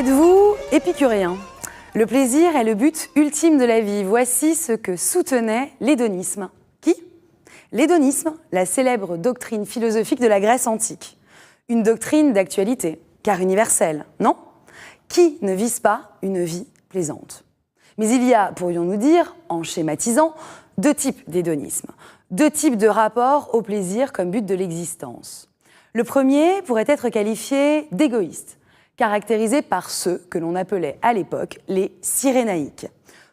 Êtes-vous épicurien? Le plaisir est le but ultime de la vie. Voici ce que soutenait l'hédonisme. Qui? L'hédonisme, la célèbre doctrine philosophique de la Grèce antique. Une doctrine d'actualité, car universelle, non? Qui ne vise pas une vie plaisante? Mais il y a, pourrions-nous dire, en schématisant, deux types d'hédonisme, deux types de rapports au plaisir comme but de l'existence. Le premier pourrait être qualifié d'égoïste, caractérisé par ceux que l'on appelait à l'époque les cyrénaïques.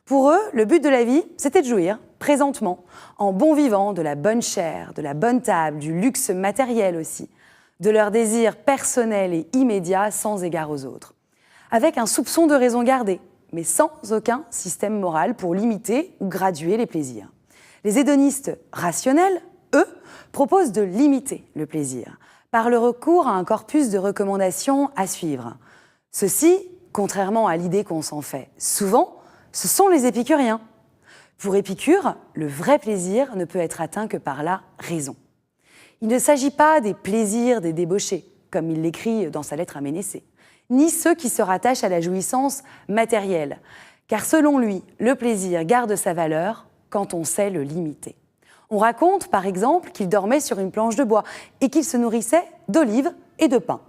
Pour eux, le but de la vie, c'était de jouir, présentement, en bon vivant, de la bonne chair, de la bonne table, du luxe matériel aussi, de leurs désirs personnels et immédiats sans égard aux autres, avec un soupçon de raison gardée, mais sans aucun système moral pour limiter ou graduer les plaisirs. Les hédonistes rationnels, eux, proposent de limiter le plaisir, par le recours à un corpus de recommandations à suivre. Ceci, contrairement à l'idée qu'on s'en fait souvent, ce sont les épicuriens. Pour Épicure, le vrai plaisir ne peut être atteint que par la raison. Il ne s'agit pas des plaisirs des débauchés, comme il l'écrit dans sa lettre à Ménécée, ni ceux qui se rattachent à la jouissance matérielle, car selon lui, le plaisir garde sa valeur quand on sait le limiter. On raconte, par exemple, qu'il dormait sur une planche de bois et qu'il se nourrissait d'olives et de pain.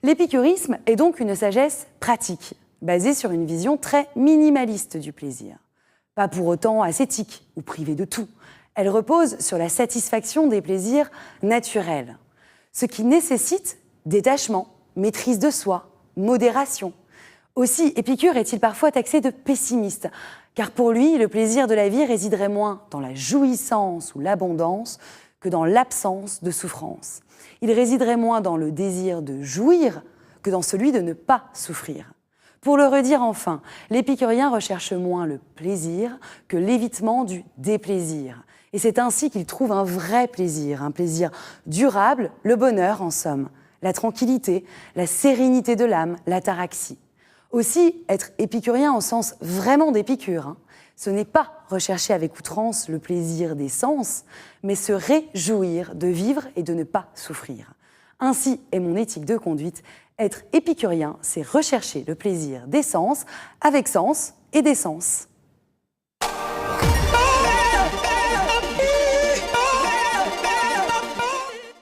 L'épicurisme est donc une sagesse pratique, basée sur une vision très minimaliste du plaisir. Pas pour autant ascétique ou privée de tout. Elle repose sur la satisfaction des plaisirs naturels, ce qui nécessite détachement, maîtrise de soi, modération. Aussi, Épicure est-il parfois taxé de pessimiste, car pour lui, le plaisir de la vie résiderait moins dans la jouissance ou l'abondance que dans l'absence de souffrance. Il résiderait moins dans le désir de jouir que dans celui de ne pas souffrir. Pour le redire enfin, l'épicurien recherche moins le plaisir que l'évitement du déplaisir. Et c'est ainsi qu'il trouve un vrai plaisir, un plaisir durable, le bonheur en somme, la tranquillité, la sérénité de l'âme, l'ataraxie. Aussi, être épicurien au sens vraiment d'Épicure, ce n'est pas rechercher avec outrance le plaisir des sens, mais se réjouir de vivre et de ne pas souffrir. Ainsi est mon éthique de conduite. Être épicurien, c'est rechercher le plaisir des sens avec sens et d'essence.